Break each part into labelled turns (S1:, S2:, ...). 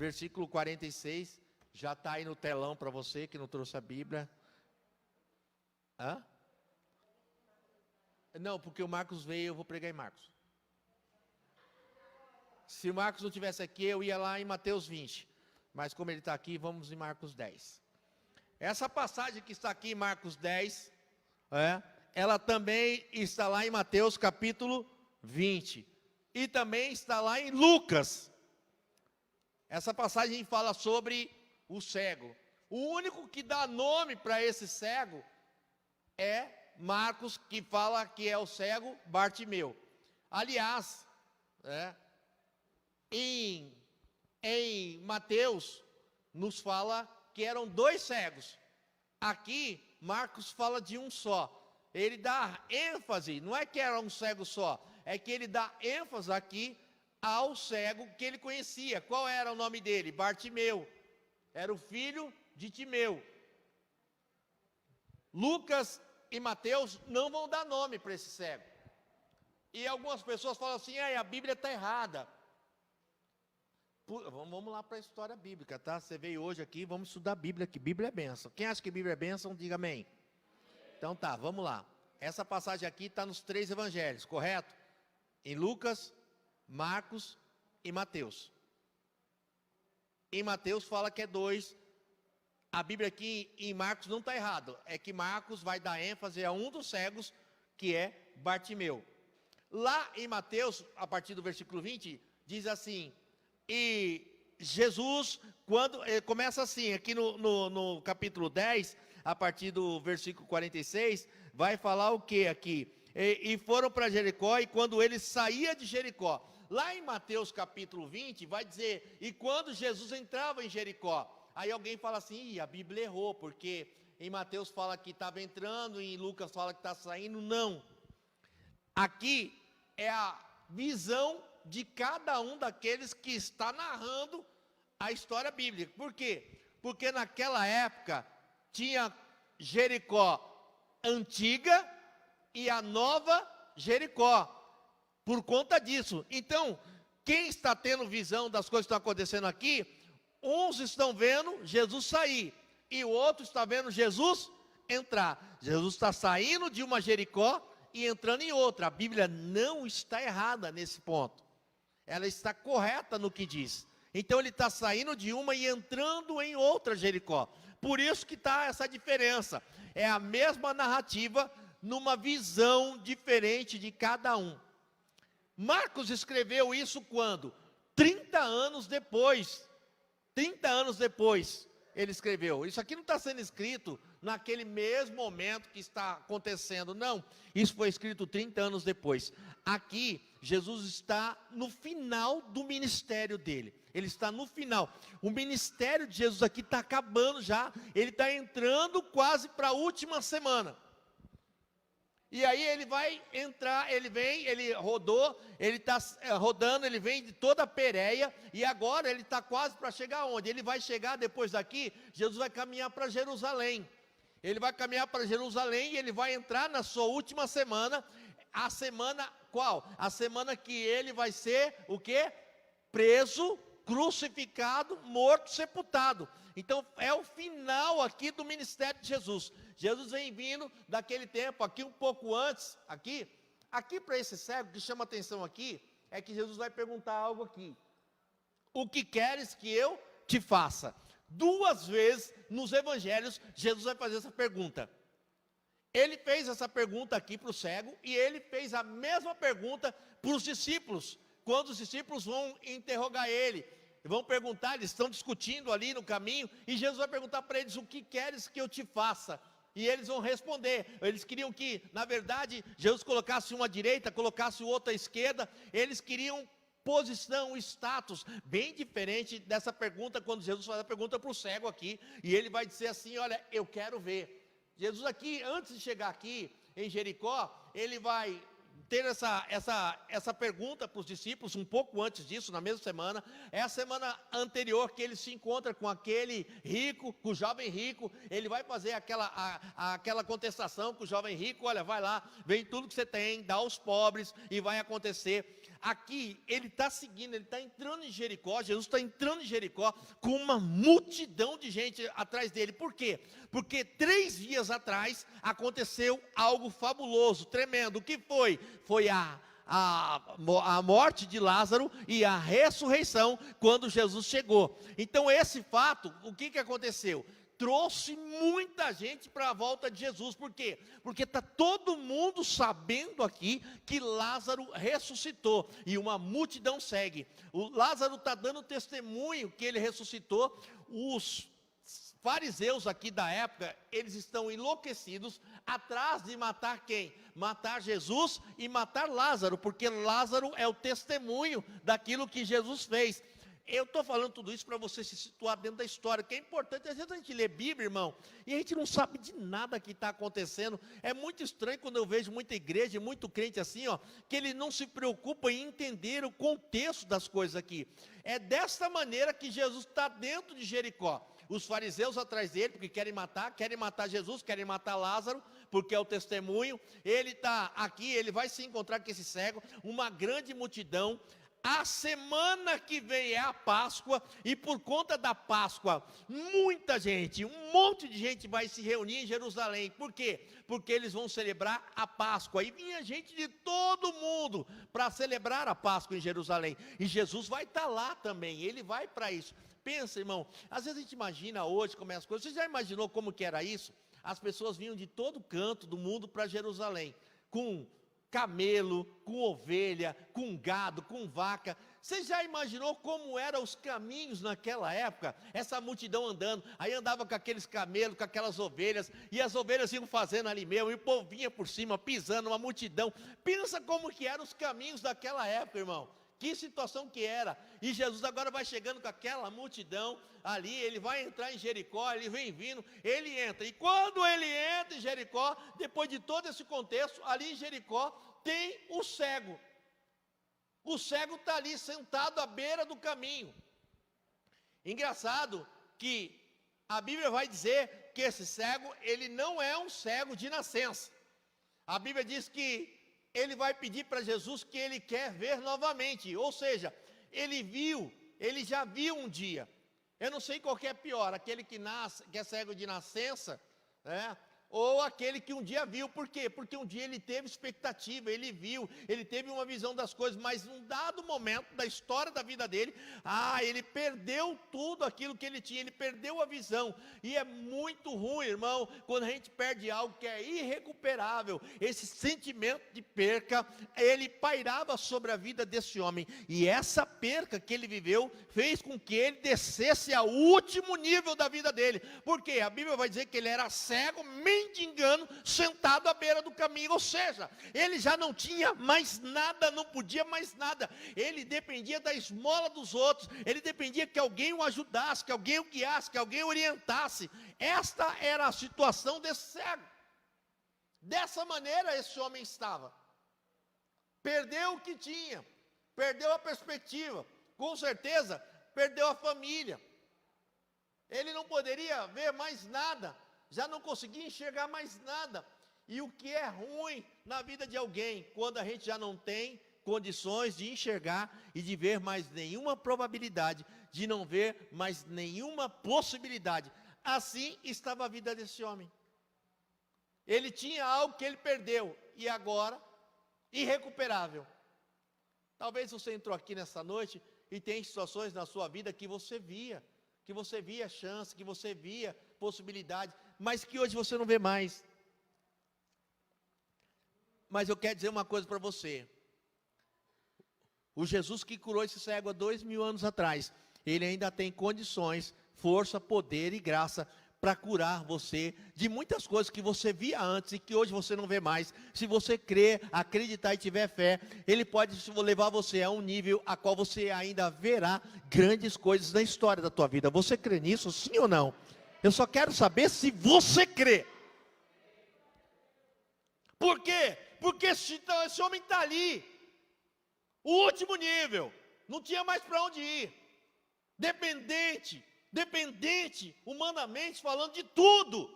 S1: versículo 46, já está aí no telão para você que não trouxe a Bíblia. Hã? Não, porque o Marcos veio, eu vou pregar em Marcos. Se o Marcos não estivesse aqui, eu ia lá em Mateus 20. Mas como ele está aqui, vamos em Marcos 10. Essa passagem que está aqui em Marcos 10, ela também está lá em Mateus capítulo 20. E também está lá em Lucas. Essa passagem fala sobre o cego. O único que dá nome para esse cego é Marcos, que fala que é o cego Bartimeu. Aliás, em Mateus, nos fala que eram 2 cegos. Aqui, Marcos fala de um só. Ele dá ênfase, não é que era um cego só, é que ele dá ênfase aqui ao cego que ele conhecia. Qual era o nome dele? Bartimeu. Era o filho de Timeu. Lucas e Mateus não vão dar nome para esse cego. E algumas pessoas falam assim, a Bíblia está errada. Vamos lá para a história bíblica, tá? Você veio hoje aqui, vamos estudar a Bíblia, que Bíblia é bênção. Quem acha que Bíblia é bênção, diga amém. Então tá, vamos lá. Essa passagem aqui está nos 3 evangelhos, correto? Em Lucas, Marcos e Mateus. Em Mateus fala que é 2. A Bíblia aqui em Marcos não está errado. É que Marcos vai dar ênfase a um dos cegos, que é Bartimeu. Lá em Mateus, a partir do versículo 20, diz assim: e Jesus, quando começa assim, aqui no capítulo 10, a partir do versículo 46, vai falar o que aqui? E foram para Jericó, e quando ele saía de Jericó, lá em Mateus capítulo 20, vai dizer, e quando Jesus entrava em Jericó, aí alguém fala assim, a Bíblia errou, porque em Mateus fala que estava entrando, e em Lucas fala que está saindo. Não, aqui é a visão de cada um daqueles que está narrando a história bíblica. Por quê? Porque naquela época tinha Jericó antiga e a nova Jericó. Por conta disso, então, quem está tendo visão das coisas que estão acontecendo aqui, uns estão vendo Jesus sair, e o outro está vendo Jesus entrar. Jesus está saindo de uma Jericó e entrando em outra. A Bíblia não está errada nesse ponto. Ela está correta no que diz. Então ele está saindo de uma e entrando em outra Jericó. Por isso que está essa diferença. É a mesma narrativa, numa visão diferente de cada um. Marcos escreveu isso quando? 30 anos depois. 30 anos depois ele escreveu. Isso aqui não está sendo escrito naquele mesmo momento que está acontecendo, não. Isso foi escrito 30 anos depois. Aqui, Jesus está no final do ministério dele. Ele está no final. O ministério de Jesus aqui está acabando já. Ele está entrando quase para a última semana. E aí ele vai entrar, ele rodou, ele está rodando, ele vem de toda a Pérea, e agora ele está quase para chegar onde? Ele vai chegar depois daqui, Jesus vai caminhar para Jerusalém. Ele vai caminhar para Jerusalém e ele vai entrar na sua última semana. A semana qual? A semana que ele vai ser o quê? Preso, crucificado, morto, sepultado. Então é o final aqui do ministério de Jesus. Jesus vem vindo daquele tempo, aqui um pouco antes, aqui para esse cego, que chama atenção aqui, é que Jesus vai perguntar algo aqui. O que queres que eu te faça? 2 vezes nos evangelhos, Jesus vai fazer essa pergunta. Ele fez essa pergunta aqui para o cego, e ele fez a mesma pergunta para os discípulos, quando os discípulos vão interrogar ele, vão perguntar, eles estão discutindo ali no caminho, e Jesus vai perguntar para eles, o que queres que eu te faça? E eles vão responder. Eles queriam que, na verdade, Jesus colocasse uma à direita, colocasse o outro à esquerda. Eles queriam posição, status, bem diferente dessa pergunta, quando Jesus faz a pergunta para o cego aqui, e ele vai dizer assim, olha, eu quero ver. Jesus aqui, antes de chegar aqui, em Jericó, ele vai ter essa pergunta para os discípulos, um pouco antes disso, na mesma semana. É a semana anterior que ele se encontra com aquele rico, com o jovem rico. Ele vai fazer aquela contestação com o jovem rico: olha, vai lá, vem tudo que você tem, dá aos pobres, e vai acontecer. Aqui ele está seguindo, ele está entrando em Jericó. Jesus está entrando em Jericó com uma multidão de gente atrás dele. Por quê? Porque 3 dias atrás aconteceu algo fabuloso, tremendo. O que foi? Foi a morte de Lázaro e a ressurreição quando Jesus chegou. Então esse fato, o que aconteceu? Trouxe muita gente para a volta de Jesus. Por quê? Porque está todo mundo sabendo aqui que Lázaro ressuscitou, e uma multidão segue. O Lázaro está dando testemunho que ele ressuscitou. Os fariseus aqui da época, eles estão enlouquecidos, atrás de matar quem? Matar Jesus e matar Lázaro, porque Lázaro é o testemunho daquilo que Jesus fez. Eu estou falando tudo isso para você se situar dentro da história, que é importante. Às vezes a gente lê Bíblia, irmão, e a gente não sabe de nada que está acontecendo. É muito estranho quando eu vejo muita igreja, muito crente assim, ó, que ele não se preocupa em entender o contexto das coisas aqui. É desta maneira que Jesus está dentro de Jericó. Os fariseus atrás dele, porque querem matar Jesus, querem matar Lázaro, porque é o testemunho. Ele está aqui, ele vai se encontrar com esse cego, uma grande multidão. A semana que vem é a Páscoa, e por conta da Páscoa, muita gente, um monte de gente vai se reunir em Jerusalém. Por quê? Porque eles vão celebrar a Páscoa, e vinha gente de todo mundo para celebrar a Páscoa em Jerusalém, e Jesus vai estar lá também, ele vai para isso. Pensa, irmão, às vezes a gente imagina hoje como é as coisas. Você já imaginou como que era isso? As pessoas vinham de todo canto do mundo para Jerusalém, com camelo, com ovelha, com gado, com vaca. Você já imaginou como eram os caminhos naquela época? Essa multidão andando, aí andava com aqueles camelos, com aquelas ovelhas, e as ovelhas iam fazendo ali mesmo, e o povo vinha por cima, pisando, uma multidão. Pensa como que eram os caminhos daquela época, irmão. Que situação que era. E Jesus agora vai chegando com aquela multidão ali, ele vai entrar em Jericó, ele vem vindo, ele entra. E quando ele entra em Jericó, depois de todo esse contexto, ali em Jericó tem o cego. O cego está ali sentado à beira do caminho. Engraçado que a Bíblia vai dizer que esse cego, ele não é um cego de nascença. A Bíblia diz que ele vai pedir para Jesus que ele quer ver novamente, ou seja, ele já viu um dia. Eu não sei qual que é pior, aquele que é cego de nascença, né? Ou aquele que um dia viu. Por quê? Porque um dia ele teve expectativa, ele viu, ele teve uma visão das coisas, mas num dado momento da história da vida dele, ele perdeu tudo aquilo que ele tinha, ele perdeu a visão. E é muito ruim, irmão, quando a gente perde algo que é irrecuperável. Esse sentimento de perca, ele pairava sobre a vida desse homem, e essa perca que ele viveu, fez com que ele descesse ao último nível da vida dele. Por quê? A Bíblia vai dizer que ele era cego, mendigando, sentado à beira do caminho. Ou seja, ele já não tinha mais nada, não podia mais nada. Ele dependia da esmola dos outros, ele dependia que alguém o ajudasse, que alguém o guiasse, que alguém o orientasse. Esta era a situação desse cego. Dessa maneira esse homem estava. Perdeu o que tinha, perdeu a perspectiva, com certeza perdeu a família. Ele não poderia ver mais nada, já não conseguia enxergar mais nada. E o que é ruim na vida de alguém, quando a gente já não tem condições de enxergar e de ver mais nenhuma probabilidade, de não ver mais nenhuma possibilidade. Assim estava a vida desse homem. Ele tinha algo que ele perdeu, e agora, irrecuperável. Talvez você entrou aqui nessa noite e tem situações na sua vida que você via chance, que você via possibilidade, mas que hoje você não vê mais. Mas eu quero dizer uma coisa para você. O Jesus que curou esse cego há 2000 anos atrás, ele ainda tem condições, força, poder e graça para curar você de muitas coisas que você via antes e que hoje você não vê mais. Se você crer, acreditar e tiver fé, ele pode levar você a um nível a qual você ainda verá grandes coisas na história da tua vida. Você crê nisso, sim ou não? Eu só quero saber se você crê. Por quê? Porque esse homem está ali, o último nível, não tinha mais para onde ir, dependente, humanamente falando, de tudo.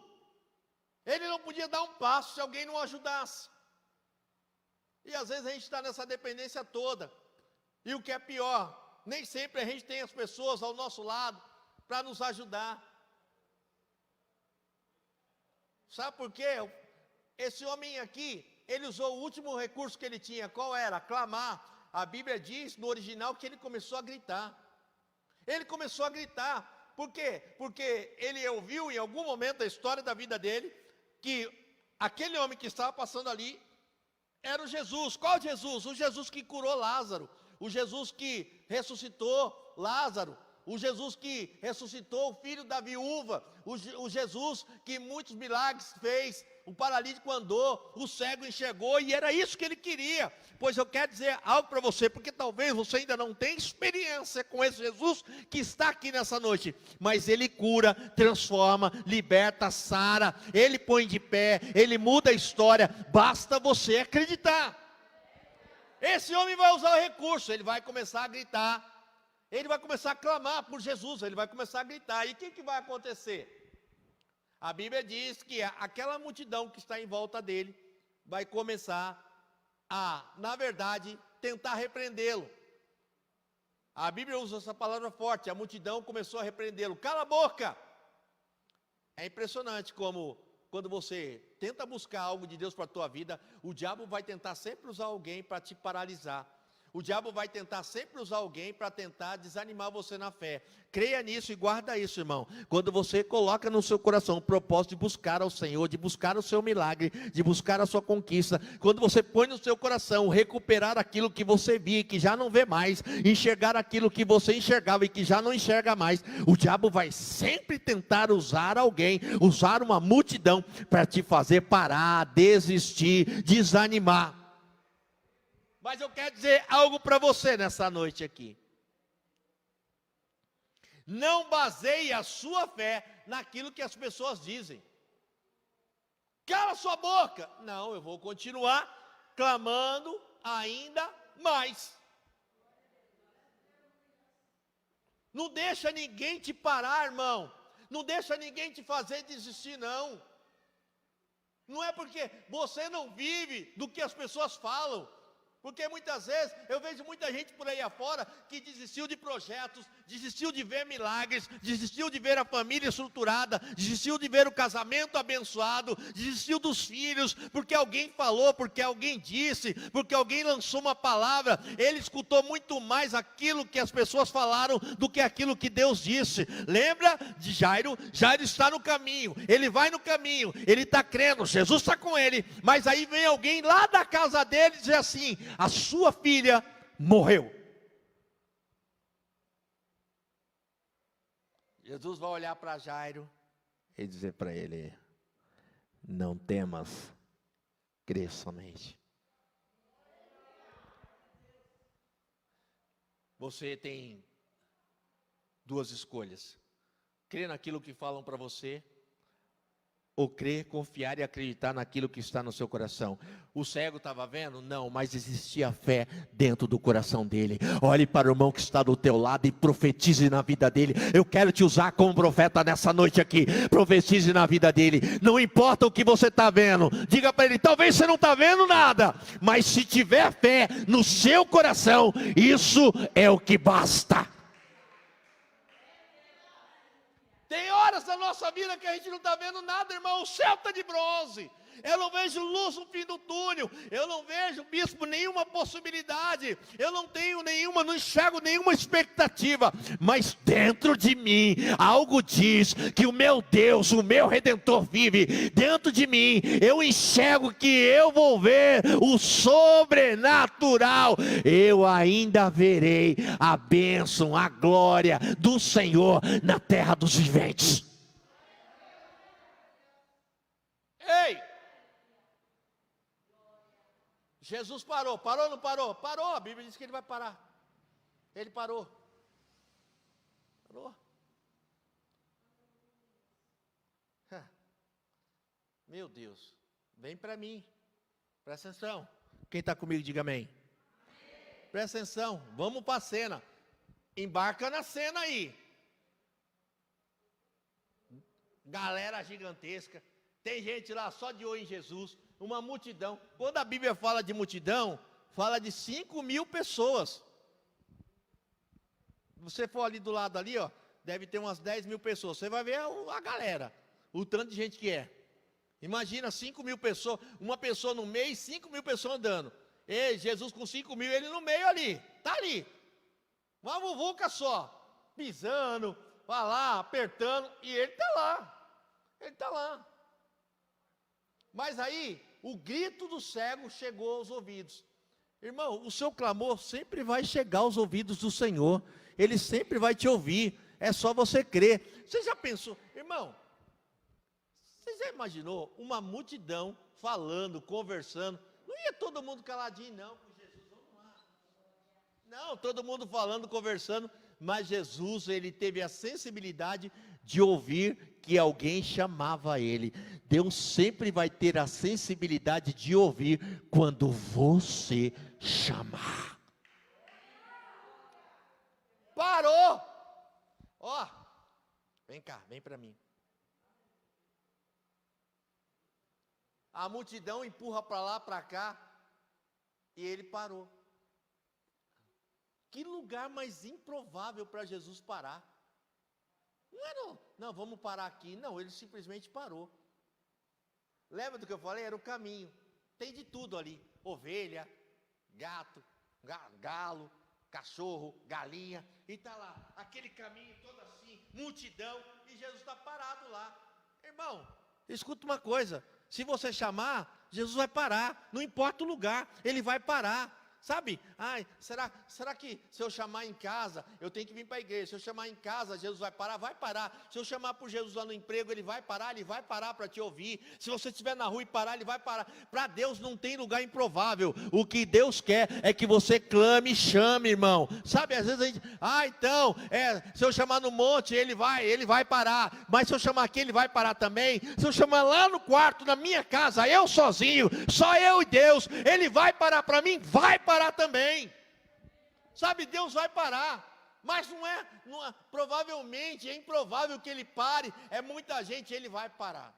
S1: Ele não podia dar um passo se alguém não ajudasse. E às vezes a gente está nessa dependência toda. E o que é pior, nem sempre a gente tem as pessoas ao nosso lado para nos ajudar. Sabe por quê? Esse homem aqui, ele usou o último recurso que ele tinha. Qual era? Clamar. A Bíblia diz no original que ele começou a gritar. Ele começou a gritar. Por quê? Porque ele ouviu em algum momento da história da vida dele que aquele homem que estava passando ali era o Jesus. Qual Jesus? O Jesus que curou Lázaro, o Jesus que ressuscitou Lázaro, o Jesus que ressuscitou o filho da viúva, o Jesus que muitos milagres fez, o paralítico andou, o cego enxergou, e era isso que ele queria. Pois eu quero dizer algo para você, porque talvez você ainda não tenha experiência com esse Jesus que está aqui nessa noite, mas ele cura, transforma, liberta, sara, ele põe de pé, ele muda a história, basta você acreditar. Esse homem vai usar o recurso, ele vai começar a gritar, ele vai começar a clamar por Jesus, ele vai começar a gritar, e o que vai acontecer? A Bíblia diz que aquela multidão que está em volta dele vai começar a, na verdade, tentar repreendê-lo. A Bíblia usa essa palavra forte, a multidão começou a repreendê-lo. Cala a boca! É impressionante como, quando você tenta buscar algo de Deus para a tua vida, o diabo vai tentar sempre usar alguém para te paralisar. O diabo vai tentar sempre usar alguém para tentar desanimar você na fé. Creia nisso e guarda isso, irmão. Quando você coloca no seu coração o propósito de buscar ao Senhor, de buscar o seu milagre, de buscar a sua conquista, quando você põe no seu coração recuperar aquilo que você via e que já não vê mais, enxergar aquilo que você enxergava e que já não enxerga mais, o diabo vai sempre tentar usar alguém, usar uma multidão para te fazer parar, desistir, desanimar. Mas eu quero dizer algo para você nessa noite aqui. Não baseie a sua fé naquilo que as pessoas dizem. Cala sua boca. Não, eu vou continuar clamando ainda mais. Não deixa ninguém te parar, irmão. Não deixa ninguém te fazer desistir, não. Não é porque você não vive do que as pessoas falam. Porque muitas vezes eu vejo muita gente por aí afora que desistiu de projetos, desistiu de ver milagres, desistiu de ver a família estruturada, desistiu de ver o casamento abençoado, desistiu dos filhos, porque alguém falou, porque alguém disse, porque alguém lançou uma palavra. Ele escutou muito mais aquilo que as pessoas falaram do que aquilo que Deus disse. Lembra de Jairo? Jairo está no caminho, ele vai no caminho, ele está crendo, Jesus está com ele, mas aí vem alguém lá da casa dele e diz assim: a sua filha morreu. Jesus vai olhar para Jairo e dizer para ele: não temas, crê somente. Você tem duas escolhas: crer naquilo que falam para você, ou crer, confiar e acreditar naquilo que está no seu coração. O cego estava vendo? Não, mas existia fé dentro do coração dele. Olhe para o irmão que está do teu lado e profetize na vida dele. Eu quero te usar como profeta nessa noite aqui. Profetize na vida dele. Não importa o que você está vendo, diga para ele: talvez você não está vendo nada, mas se tiver fé no seu coração, isso é o que basta. Tem horas da nossa vida que a gente não está vendo nada, irmão. O céu está de bronze. Eu não vejo luz no fim do túnel. Eu não vejo, bispo, nenhuma possibilidade. Eu não tenho nenhuma, não enxergo nenhuma expectativa. Mas dentro de mim, algo diz que o meu Deus, o meu Redentor vive. Dentro de mim, eu enxergo que eu vou ver o sobrenatural. Eu ainda verei a bênção, a glória do Senhor na terra dos viventes. Ei! Jesus parou ou não parou? Parou, a Bíblia diz que ele vai parar. Ele parou. Meu Deus, vem para mim. Presta atenção. Quem está comigo, diga amém. Presta atenção, vamos para a cena. Embarca na cena aí. Galera gigantesca. Tem gente lá só de olho em Jesus. Uma multidão. Quando a Bíblia fala de multidão, fala de 5.000 pessoas. Você for ali do lado ali, ó, deve ter umas 10.000 pessoas. Você vai ver a galera, o tanto de gente que é. Imagina 5.000 pessoas, uma pessoa no meio e 5.000 pessoas andando. E Jesus com 5.000, ele no meio ali, tá ali. Uma vuvuca só, pisando, vai lá, apertando, e ele tá lá. Ele tá lá. Mas aí, o grito do cego chegou aos ouvidos. Irmão, o seu clamor sempre vai chegar aos ouvidos do Senhor. Ele sempre vai te ouvir. É só você crer. Você já pensou, irmão? Você já imaginou uma multidão falando, conversando? Não ia todo mundo caladinho, não, com Jesus, vamos lá. Não, todo mundo falando, conversando, mas Jesus, ele teve a sensibilidade de ouvir que alguém chamava ele. Deus sempre vai ter a sensibilidade de ouvir quando você chamar. Parou! Ó, vem cá, vem para mim. A multidão empurra para lá, para cá, e ele parou. Que lugar mais improvável para Jesus parar. Não era, não, vamos parar aqui. Não, ele simplesmente parou. Lembra do que eu falei? Era o caminho. Tem de tudo ali. Ovelha, gato, galo, cachorro, galinha. E está lá, aquele caminho todo assim, multidão, e Jesus está parado lá. Irmão, escuta uma coisa. Se você chamar, Jesus vai parar. Não importa o lugar, ele vai parar. Sabe? Ai, será que se eu chamar em casa, eu tenho que vir para a igreja? Se eu chamar em casa, Jesus vai parar? Vai parar. Se eu chamar por Jesus lá no emprego, ele vai parar para te ouvir. Se você estiver na rua e parar, ele vai parar. Para Deus não tem lugar improvável. O que Deus quer é que você clame e chame, irmão. Sabe, às vezes a gente, então, se eu chamar no monte, ele vai parar. Mas se eu chamar aqui, ele vai parar também. Se eu chamar lá no quarto, na minha casa, eu sozinho, só eu e Deus, ele vai parar para mim? Vai parar também. Sabe, Deus vai parar, mas não é, provavelmente é improvável que ele pare, é muita gente, ele vai parar.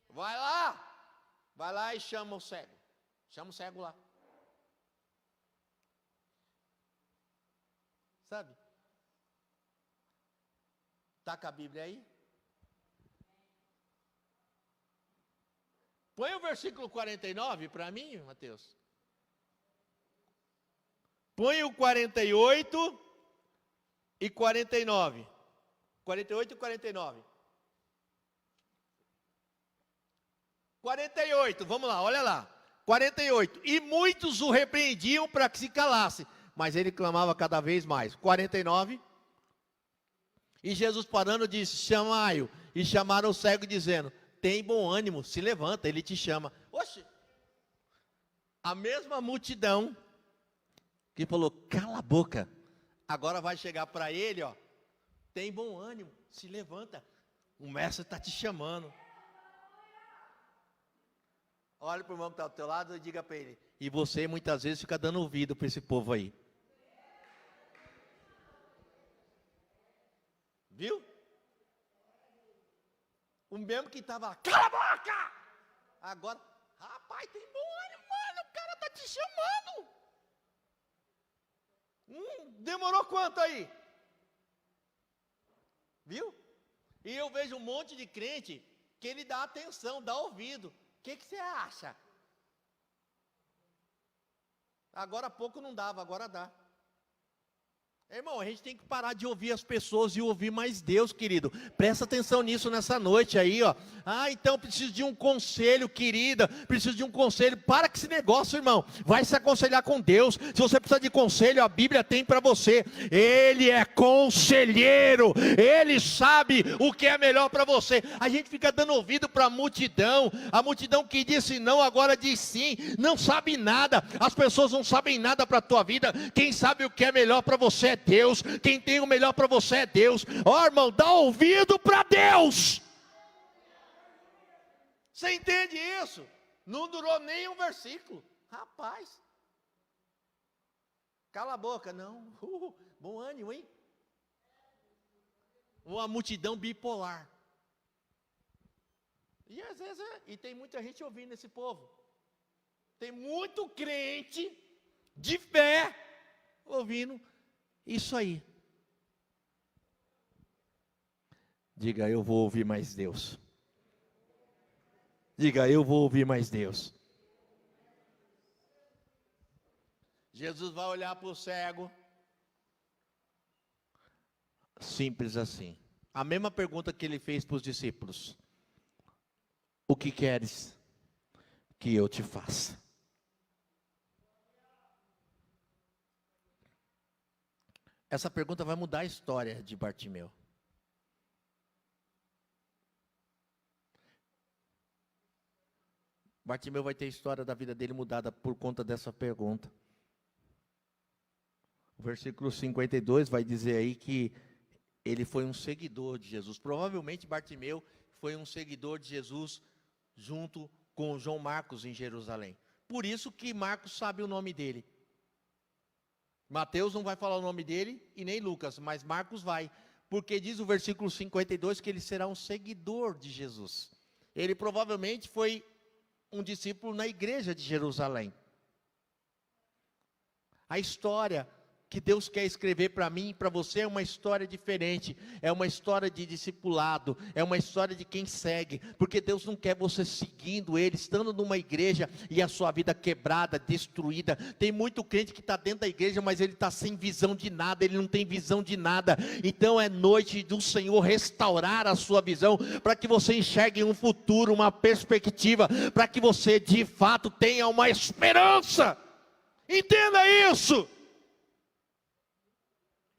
S1: Vai lá e chama o cego lá. Sabe? Tá com a Bíblia aí? Põe o versículo 49 para mim, Mateus. Põe o 48 e 49. 48 e 49. 48, vamos lá, olha lá. 48. E muitos o repreendiam para que se calasse, mas ele clamava cada vez mais. 49. E Jesus parando disse: chamai-o. E chamaram o cego dizendo: tem bom ânimo, se levanta, ele te chama. Oxe, a mesma multidão que falou, cala a boca, agora vai chegar para ele, ó, tem bom ânimo, se levanta, o mestre está te chamando. Olha para o irmão que está ao teu lado e diga para ele, e você muitas vezes fica dando ouvido para esse povo aí. Viu? O mesmo que estava lá, cala a boca! Agora, rapaz, tem bom ânimo, mano, o cara está te chamando. Demorou quanto aí? Viu? E eu vejo um monte de crente que ele dá atenção, dá ouvido. O que você acha? Agora há pouco não dava, agora dá. Irmão, a gente tem que parar de ouvir as pessoas e ouvir mais Deus, querido. Presta atenção nisso nessa noite aí, ó. Então preciso de um conselho, querida. Preciso de um conselho. Para com esse negócio, irmão. Vai se aconselhar com Deus. Se você precisar de conselho, a Bíblia tem para você. Ele é conselheiro. Ele sabe o que é melhor para você. A gente fica dando ouvido para a multidão. A multidão que disse não, agora diz sim. Não sabe nada. As pessoas não sabem nada para a tua vida. Quem sabe o que é melhor para você é Deus. Quem tem o melhor para você é Deus. Ó, irmão, dá ouvido para Deus. Você entende isso? Não durou nem um versículo. Rapaz. Cala a boca, não. Bom ânimo, hein? Uma multidão bipolar. E às vezes e tem muita gente ouvindo esse povo. Tem muito crente de fé ouvindo isso aí. Diga, eu vou ouvir mais Deus. Diga, eu vou ouvir mais Deus. Jesus vai olhar para o cego. Simples assim. A mesma pergunta que ele fez para os discípulos. O que queres que eu te faça? Essa pergunta vai mudar a história de Bartimeu. Bartimeu vai ter a história da vida dele mudada por conta dessa pergunta. O versículo 52 vai dizer aí que ele foi um seguidor de Jesus. Provavelmente Bartimeu foi um seguidor de Jesus junto com João Marcos em Jerusalém. Por isso que Marcos sabe o nome dele. Mateus não vai falar o nome dele e nem Lucas, mas Marcos vai. Porque diz o versículo 52 que ele será um seguidor de Jesus. Ele provavelmente foi um discípulo na igreja de Jerusalém. A história que Deus quer escrever para mim e para você é uma história diferente, é uma história de discipulado, é uma história de quem segue, porque Deus não quer você seguindo Ele, estando numa igreja e a sua vida quebrada, destruída. Tem muito crente que está dentro da igreja, mas ele está sem visão de nada, ele não tem visão de nada. Então é noite do Senhor restaurar a sua visão, para que você enxergue um futuro, uma perspectiva, para que você de fato tenha uma esperança. Entenda isso.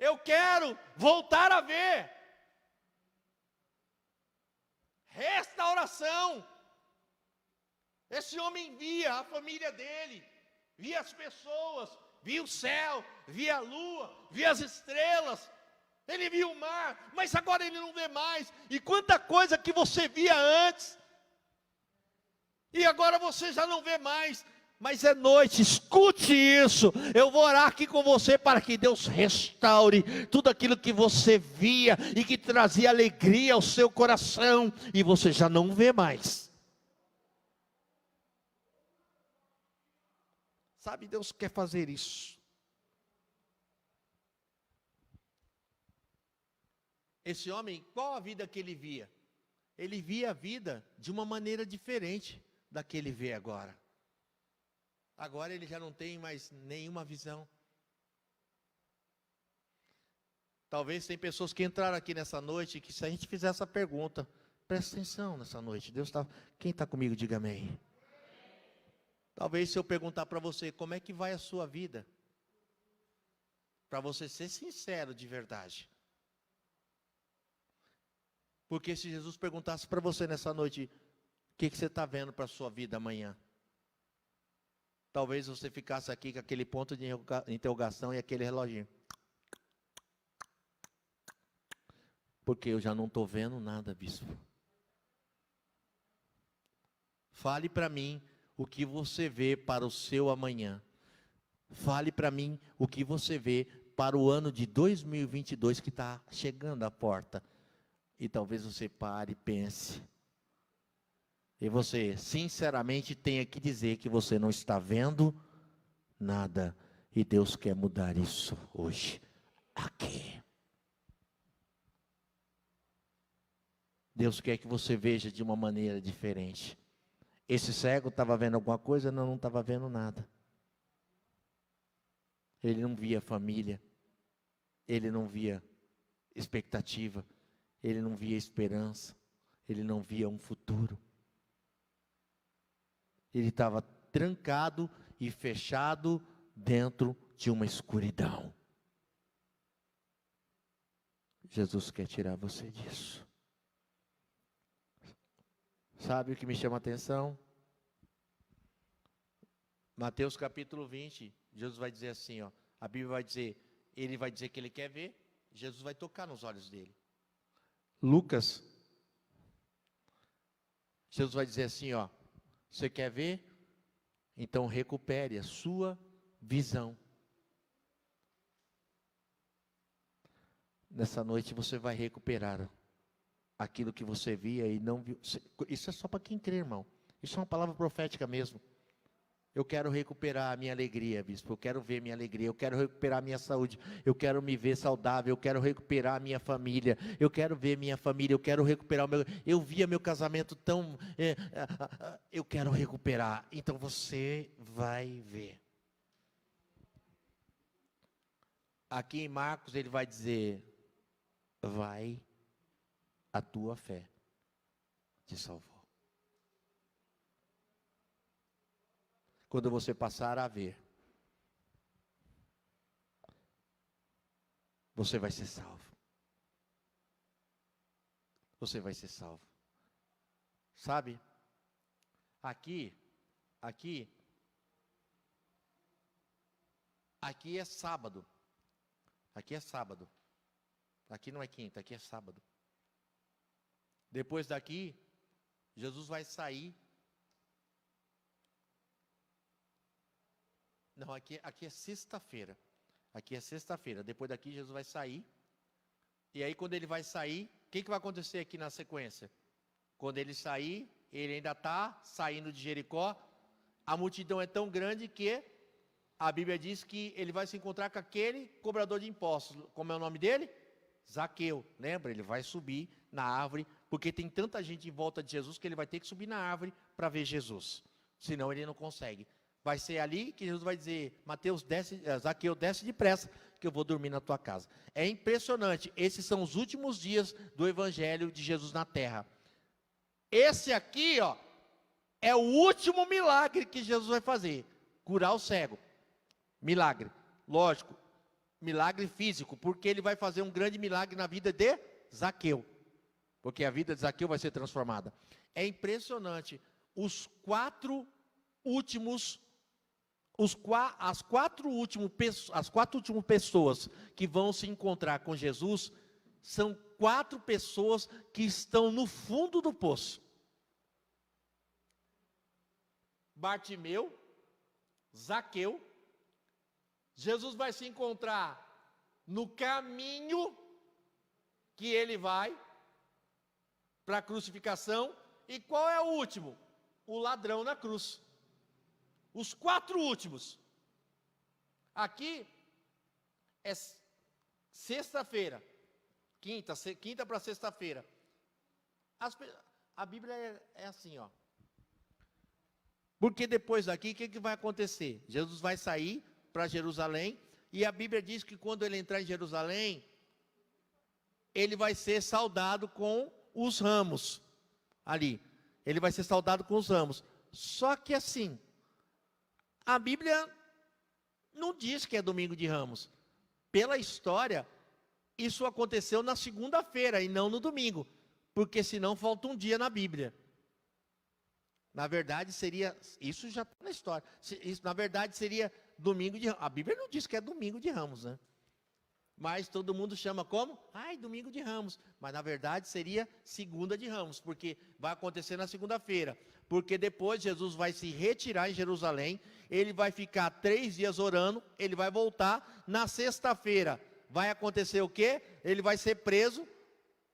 S1: Eu quero voltar a ver restauração. Esse homem via a família dele, via as pessoas, via o céu, via a lua, via as estrelas. Ele via o mar, mas agora ele não vê mais. E quanta coisa que você via antes, e agora você já não vê mais. Mas é noite, escute isso. Eu vou orar aqui com você para que Deus restaure tudo aquilo que você via e que trazia alegria ao seu coração, e você já não vê mais. Sabe, Deus quer fazer isso. Esse homem, qual a vida que ele via? Ele via a vida de uma maneira diferente da que ele vê agora. Agora ele já não tem mais nenhuma visão. Talvez tem pessoas que entraram aqui nessa noite, que se a gente fizer essa pergunta, presta atenção nessa noite. Deus está. Quem está comigo, diga amém. Talvez se eu perguntar para você, como é que vai a sua vida? Para você ser sincero de verdade. Porque se Jesus perguntasse para você nessa noite, o que você está vendo para a sua vida amanhã? Talvez você ficasse aqui com aquele ponto de interrogação e aquele reloginho. Porque eu já não estou vendo nada, bispo. Fale para mim o que você vê para o seu amanhã. Fale para mim o que você vê para o ano de 2022 que está chegando à porta. E talvez você pare e pense. E você, sinceramente, tenha que dizer que você não está vendo nada. E Deus quer mudar isso hoje, aqui. Deus quer que você veja de uma maneira diferente. Esse cego estava vendo alguma coisa? Não estava vendo nada. Ele não via família. Ele não via expectativa. Ele não via esperança. Ele não via um futuro. Ele estava trancado e fechado dentro de uma escuridão. Jesus quer tirar você disso. Sabe o que me chama a atenção? Mateus capítulo 20, Jesus vai dizer assim, ó, a Bíblia vai dizer, ele vai dizer que ele quer ver, Jesus vai tocar nos olhos dele. Lucas, Jesus vai dizer assim, ó, você quer ver? Então recupere a sua visão. Nessa noite você vai recuperar aquilo que você via e não viu. Isso é só para quem crê, irmão. Isso é uma palavra profética mesmo. Eu quero recuperar a minha alegria, bispo. Eu quero ver minha alegria. Eu quero recuperar a minha saúde. Eu quero me ver saudável. Eu quero recuperar a minha família. Eu quero ver minha família. Eu quero recuperar o meu. Eu via meu casamento tão. Eu quero recuperar. Então você vai ver. Aqui em Marcos ele vai dizer: vai, a tua fé te salvou. Quando você passar a ver, você vai ser salvo. Você vai ser salvo. Sabe? Aqui é sábado. Aqui é sábado. Aqui não é quinta, aqui é sábado. Depois daqui, Jesus vai sair. Não, aqui é sexta-feira. Aqui é sexta-feira. Depois daqui, Jesus vai sair. E aí, quando ele vai sair, o que vai acontecer aqui na sequência? Quando ele sair, ele ainda está saindo de Jericó. A multidão é tão grande que a Bíblia diz que ele vai se encontrar com aquele cobrador de impostos. Como é o nome dele? Zaqueu. Lembra? Ele vai subir na árvore, porque tem tanta gente em volta de Jesus que ele vai ter que subir na árvore para ver Jesus. Senão ele não consegue. Vai ser ali que Jesus vai dizer: Zaqueu, desce depressa, que eu vou dormir na tua casa. É impressionante. Esses são os últimos dias do evangelho de Jesus na terra. Esse aqui, ó, é o último milagre que Jesus vai fazer: curar o cego. Milagre, lógico, milagre físico, porque ele vai fazer um grande milagre na vida de Zaqueu, porque a vida de Zaqueu vai ser transformada. É impressionante. As quatro últimas pessoas que vão se encontrar com Jesus são 4 pessoas que estão no fundo do poço. Bartimeu, Zaqueu. Jesus vai se encontrar no caminho que ele vai para a crucificação. E qual é o último? O ladrão na cruz. Os 4 últimos. Aqui é sexta-feira. Quinta para sexta-feira. A Bíblia é assim, ó. Porque depois daqui, o que vai acontecer? Jesus vai sair para Jerusalém. E a Bíblia diz que quando ele entrar em Jerusalém, ele vai ser saudado com os ramos. Ali. Ele vai ser saudado com os ramos. Só que assim, a Bíblia não diz que é domingo de Ramos. Pela história, isso aconteceu na segunda-feira e não no domingo, porque senão falta um dia na Bíblia. Na verdade seria, isso já está na história, isso, na verdade seria domingo de Ramos. A Bíblia não diz que é domingo de Ramos, né? Mas todo mundo chama como? Ai, domingo de Ramos. Mas na verdade seria segunda de Ramos, porque vai acontecer na segunda-feira. Porque depois Jesus vai se retirar em Jerusalém, ele vai ficar 3 dias orando, ele vai voltar. Na sexta-feira vai acontecer o quê? Ele vai ser preso,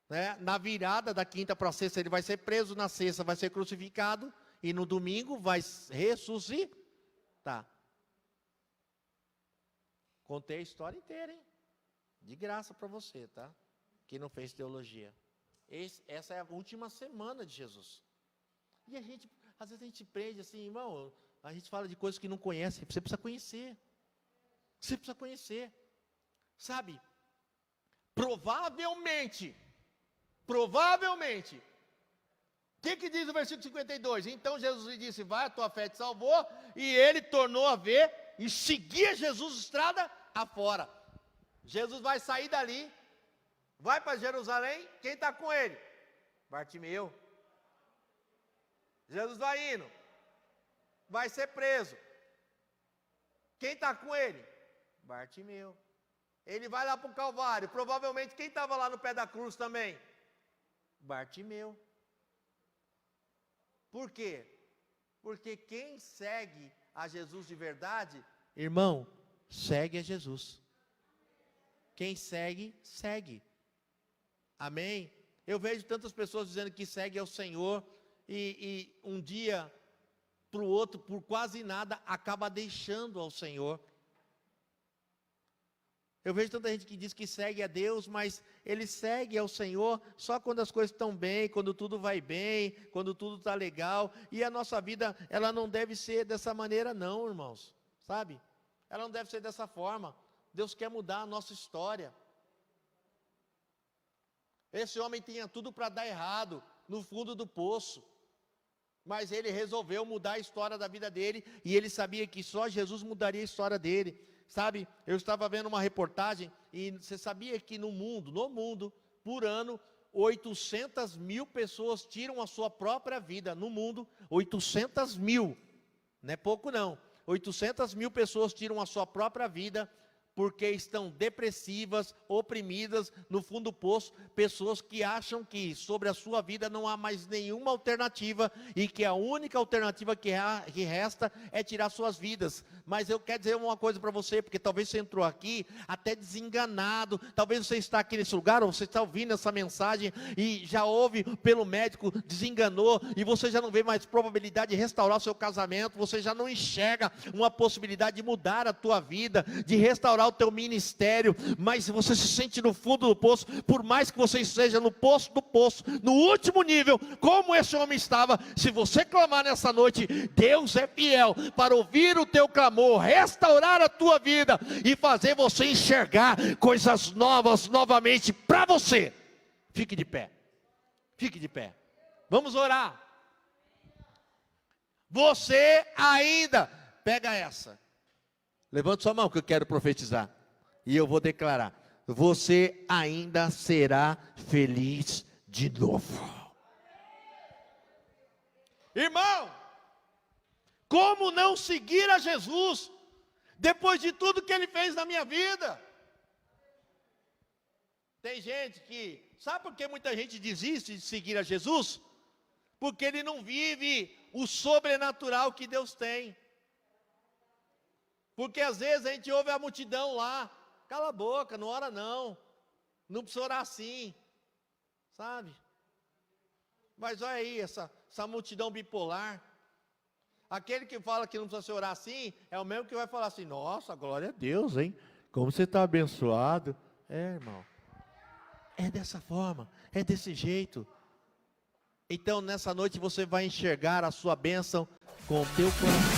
S1: né? Na virada da quinta para a sexta ele vai ser preso, na sexta vai ser crucificado, e no domingo vai ressuscitar. Contei a história inteira, hein? De graça para você, tá? Que não fez teologia. Essa é a última semana de Jesus. E às vezes a gente prende assim, irmão, a gente fala de coisas que não conhece, você precisa conhecer. Você precisa conhecer. Sabe? Provavelmente, o que diz o versículo 52? Então Jesus lhe disse: vai, a tua fé te salvou, e ele tornou a ver, e seguia Jesus estrada afora. Jesus vai sair dali, vai para Jerusalém, quem está com ele? Bartimeu. Jesus vai indo, vai ser preso. Quem está com ele? Bartimeu. Ele vai lá para o Calvário, provavelmente quem estava lá no pé da cruz também? Bartimeu. Por quê? Porque quem segue a Jesus de verdade, irmão, segue a Jesus. Quem segue, segue. Amém? Eu vejo tantas pessoas dizendo que segue ao Senhor e um dia para o outro, por quase nada, acaba deixando ao Senhor. Eu vejo tanta gente que diz que segue a Deus, mas ele segue ao Senhor só quando as coisas estão bem, quando tudo vai bem, quando tudo está legal. E a nossa vida, ela não deve ser dessa maneira não, irmãos. Sabe? Ela não deve ser dessa forma. Deus quer mudar a nossa história. Esse homem tinha tudo para dar errado, no fundo do poço. Mas ele resolveu mudar a história da vida dele, e ele sabia que só Jesus mudaria a história dele. Sabe, eu estava vendo uma reportagem, e você sabia que no mundo, por ano, 800 mil pessoas tiram a sua própria vida, no mundo, 800 mil, não é pouco não, 800 mil pessoas tiram a sua própria vida, porque estão depressivas, oprimidas, no fundo do poço, pessoas que acham que sobre a sua vida não há mais nenhuma alternativa, e que a única alternativa que resta é tirar suas vidas. Mas eu quero dizer uma coisa para você, porque talvez você entrou aqui até desenganado, talvez você está aqui nesse lugar, ou você está ouvindo essa mensagem, e já ouve pelo médico, desenganou, e você já não vê mais probabilidade de restaurar o seu casamento, você já não enxerga uma possibilidade de mudar a tua vida, de restaurar o teu ministério, mas você se sente no fundo do poço, por mais que você esteja no poço do poço, no último nível, como esse homem estava. Se você clamar nessa noite, Deus é fiel para ouvir o teu clamor, restaurar a tua vida e fazer você enxergar coisas novas novamente para você. Fique de pé, fique de pé, vamos orar. Você ainda, pega essa, levante sua mão que eu quero profetizar. E eu vou declarar: você ainda será feliz de novo. Irmão, como não seguir a Jesus, depois de tudo que Ele fez na minha vida? Tem gente que, sabe por que muita gente desiste de seguir a Jesus? Porque ele não vive o sobrenatural que Deus tem. Porque às vezes a gente ouve a multidão lá, cala a boca, não ora não precisa orar assim, sabe? Mas olha aí, essa multidão bipolar, aquele que fala que não precisa se orar assim, é o mesmo que vai falar assim: nossa, glória a Deus, hein, como você está abençoado. Irmão, é dessa forma, é desse jeito. Então nessa noite você vai enxergar a sua bênção com o teu coração.